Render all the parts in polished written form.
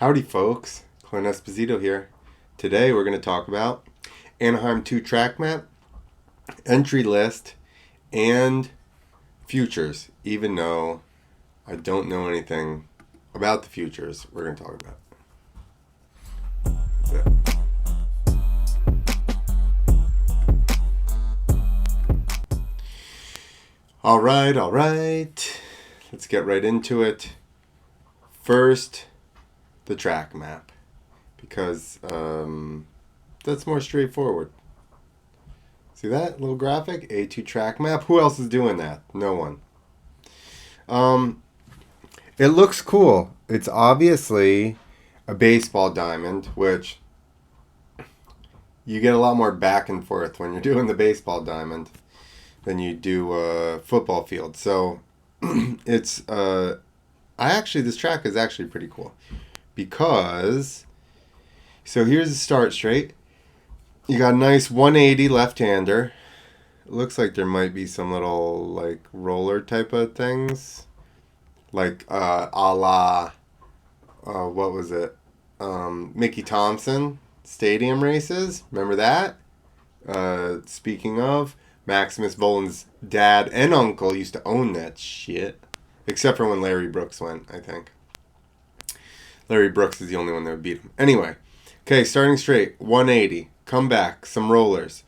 Howdy folks, Clint Esposito here. Today we're going to talk about Anaheim 2 track map, entry list, and futures, even though I don't know anything about the futures we're going to talk about. That's it. All right. Let's get right into it. First, the track map, because that's more straightforward. See that little graphic? A2 track map. Who else is doing that? No one. It looks cool. It's obviously a baseball diamond, which you get a lot more back and forth when you're doing the baseball diamond than you do a football field. So it's this track is actually pretty cool. Because, so here's the start straight. You got a nice 180 left-hander. It looks like there might be some little, like, roller type of things. Like, a la, what was it? Mickey Thompson Stadium races. Remember that? Speaking of, Maximus Volan's dad and uncle used to own that shit. Except for when Larry Brooks went, I think. Larry Brooks is the only one that would beat him. Anyway, okay, starting straight, 180, come back, some rollers,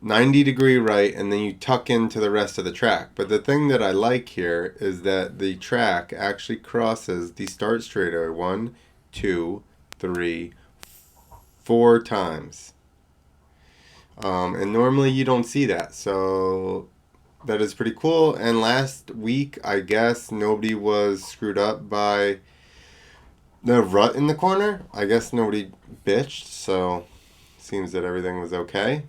90-degree right, and then you tuck into the rest of the track. But the thing that I like here is that the track actually crosses the start straightaway 1, 2, 3, 4 times. And normally you don't see that, so that is pretty cool. And last week, I guess nobody was screwed up by the rut in the corner. I guess nobody bitched, so seems that everything was okay.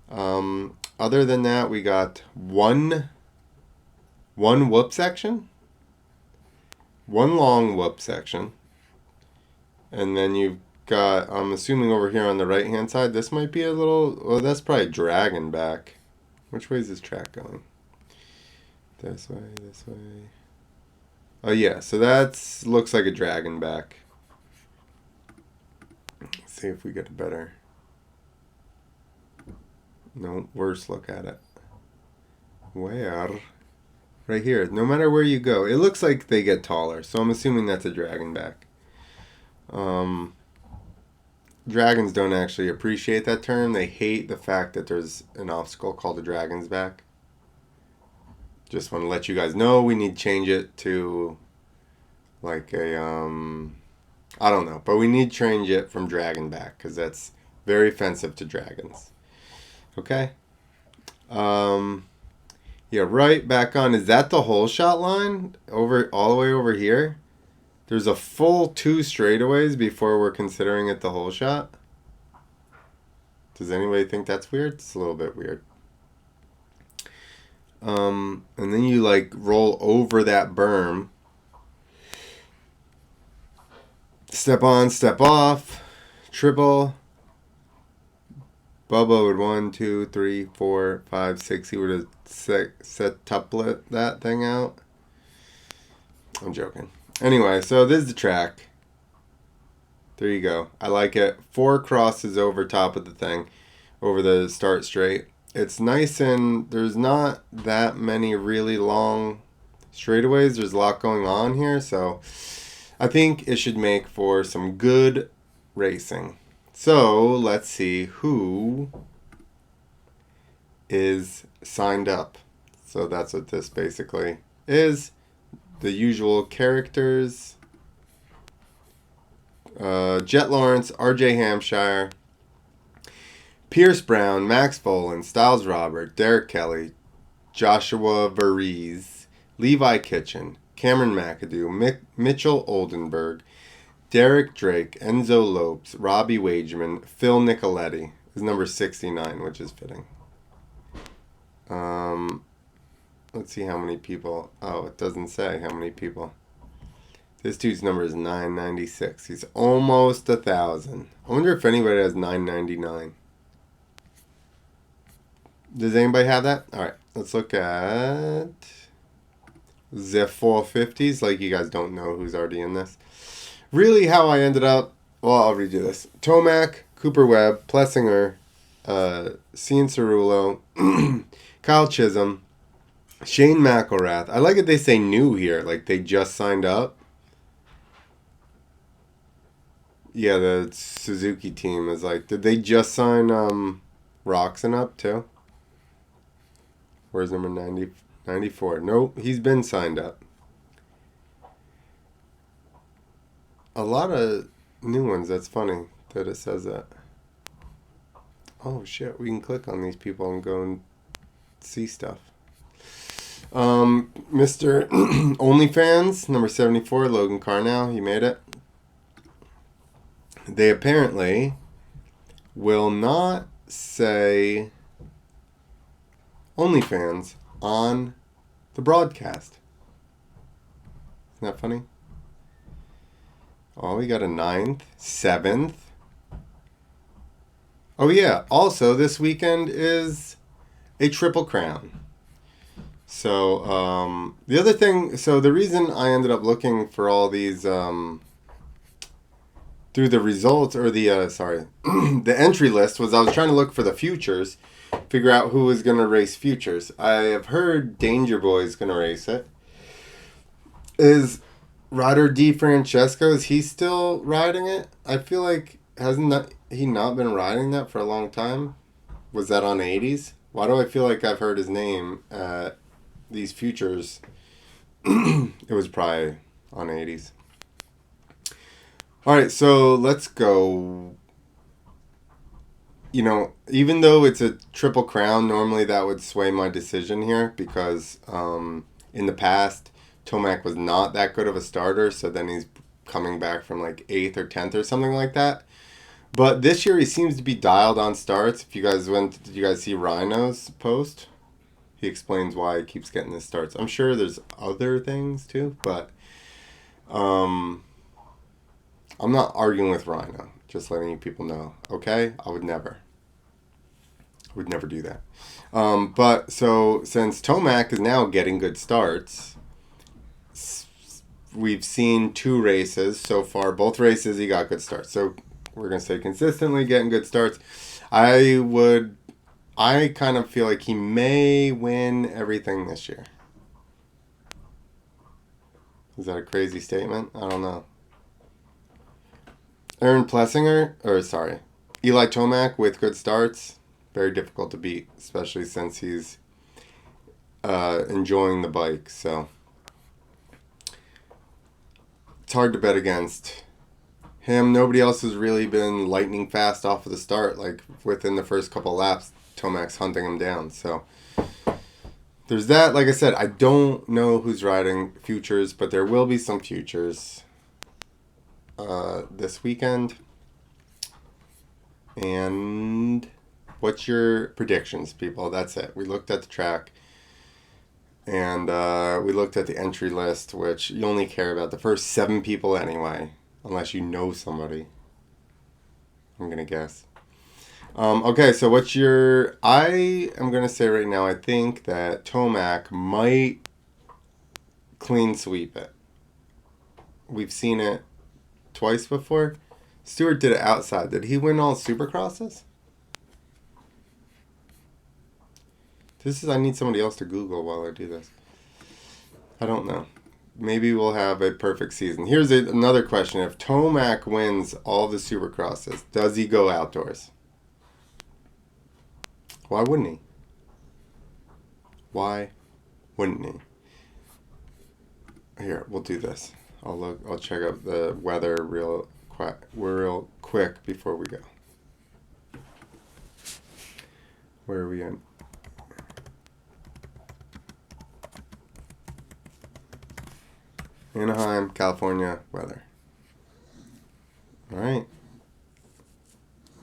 Other than that, we got one whoop section, one long whoop section, and then you've got, I'm assuming over here on the right hand side, this might be a little, well, that's probably dragging back. Which way is this track going? This way. Oh yeah, so that looks like a dragon back. Let's see if we get a better. No, worse look at it. Where? Right here. No matter where you go, it looks like they get taller. So I'm assuming that's a dragon back. Dragons don't actually appreciate that term. They hate the fact that there's an obstacle called a dragon's back. Just want to let you guys know we need to change it to like a, I don't know. But we need to change it from dragon back because that's very offensive to dragons. Okay? Yeah, right back on. Is that the hole shot line? All the way over here? There's a full 2 straightaways before we're considering it the hole shot. Does anybody think that's weird? It's a little bit weird. And then you like roll over that berm. Step on, step off. Triple. Bubba would 1, 2, 3, 4, 5, 6. He would have septuplet that thing out. I'm joking. Anyway, so this is the track. There you go. I like it. 4 crosses over top of the thing, over the start straight. It's nice and there's not that many really long straightaways. There's a lot going on here, so I think it should make for some good racing. So let's see who is signed up. So that's what this basically is. The usual characters. Jet Lawrence, RJ Hampshire, Pierce Brown, Max Volan, Styles Robert, Derek Kelly, Joshua Varese, Levi Kitchen, Cameron McAdoo, Mitchell Oldenburg, Derek Drake, Enzo Lopes, Robbie Wageman, Phil Nicoletti is number 69, which is fitting. Let's see how many people. Oh, it doesn't say how many people. This dude's number is 996. He's almost 1,000. I wonder if anybody has 999. Does anybody have that? All right, let's look at the 450s. Like, you guys don't know who's already in this. Really, how I ended up. Well, I'll read you this: Tomac, Cooper Webb, Plessinger, Cian Cerullo, Kyle Chisholm, Shane McElrath. I like it they say new here, like they just signed up. Yeah, the Suzuki team is like, did they just sign Roxon up too? Where's number 90, 94? Nope, he's been signed up. A lot of new ones. That's funny that it says that. Oh shit, we can click on these people and go and see stuff. Mr. OnlyFans, number 74, Logan Carnow, he made it. They apparently will not say OnlyFans on the broadcast. Isn't that funny? Oh, we got a 9th, 7th. Oh yeah, also this weekend is a Triple Crown. So, the other thing, so the reason I ended up looking for all these, through the results, or the, the entry list was I was trying to look for the futures, figure out who was going to race futures. I have heard Danger Boy is going to race it. Is Ryder DeFrancesco, is he still riding it? I feel like, hasn't he not been riding that for a long time? Was that on 80s? Why do I feel like I've heard his name at these futures? It was probably on 80s. All right, so let's go. You know, even though it's a Triple Crown, normally that would sway my decision here because in the past, Tomac was not that good of a starter, so then he's coming back from like 8th or 10th or something like that. But this year he seems to be dialed on starts. If you guys did you guys see Rhino's post? He explains why he keeps getting his starts. I'm sure there's other things too, but I'm not arguing with Rhino. Just letting you people know, okay? I would never do that. But so since Tomac is now getting good starts, we've seen 2 races so far. Both races he got good starts. So we're gonna say consistently getting good starts. I kind of feel like he may win everything this year. Is that a crazy statement? I don't know. Aaron Plessinger, Eli Tomac with good starts, very difficult to beat, especially since he's enjoying the bike. So it's hard to bet against him. Nobody else has really been lightning fast off of the start. Like within the first couple laps, Tomac's hunting him down. So there's that. Like I said, I don't know who's riding futures, but there will be some futures this weekend. And what's your predictions, people? That's it. We looked at the track, and we looked at the entry list, which you only care about the first 7 people anyway, unless you know somebody. I'm going to guess. Okay, so I am going to say right now, I think that Tomac might clean sweep it. We've seen it twice before. Stewart did it outside. Did he win all Supercrosses? I need somebody else to Google while I do this. I don't know. Maybe we'll have a perfect season. Here's another question. If Tomac wins all the Supercrosses, does he go outdoors? Why wouldn't he? Why wouldn't he? Here, we'll do this. I'll check out the weather real quick before we go. Where are we in? Anaheim, California weather. All right.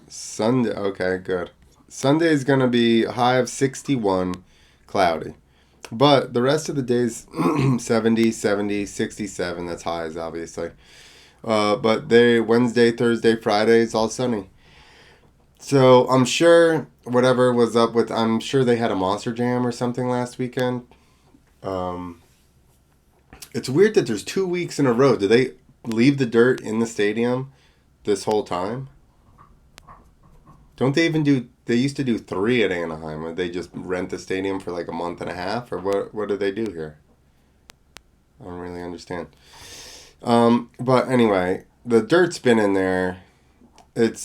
Sunday. Okay, good. Sunday is going to be a high of 61, cloudy. But the rest of the days, 70, 67, that's highs, obviously. But Wednesday, Thursday, Friday, it's all sunny. So I'm sure whatever was up with, I'm sure they had a Monster Jam or something last weekend. It's weird that there's 2 weeks in a row. Do they leave the dirt in the stadium this whole time? Don't they even do? They used to do 3 at Anaheim, where they just rent the stadium for like a month and a half, or what? What do they do here? I don't really understand. But anyway, the dirt's been in there. It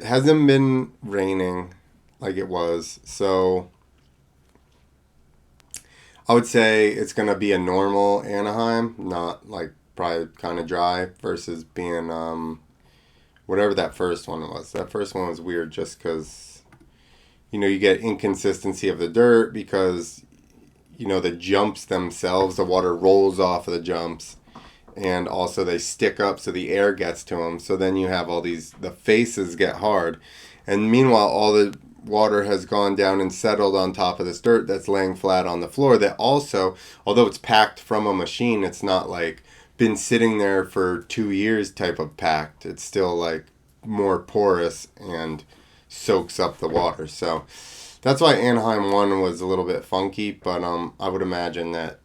hasn't been raining like it was, so I would say it's gonna be a normal Anaheim, not like probably kind of dry versus being whatever that first one was. That first one was weird just because you get inconsistency of the dirt because the jumps themselves, the water rolls off of the jumps, and also they stick up so the air gets to them. So then you have the faces get hard, and meanwhile all the water has gone down and settled on top of this dirt that's laying flat on the floor. That also, although it's packed from a machine, it's not like been sitting there for 2 years type of packed. It's still like more porous and soaks up the water. So that's why Anaheim 1 was a little bit funky, but I would imagine that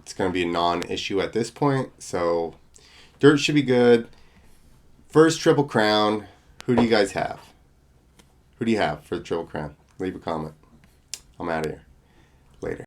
it's going to be a non-issue at this point. So dirt should be good. First Triple Crown, who do you guys have? Who do you have for the Triple Crown? Leave a comment. I'm out of here. Later.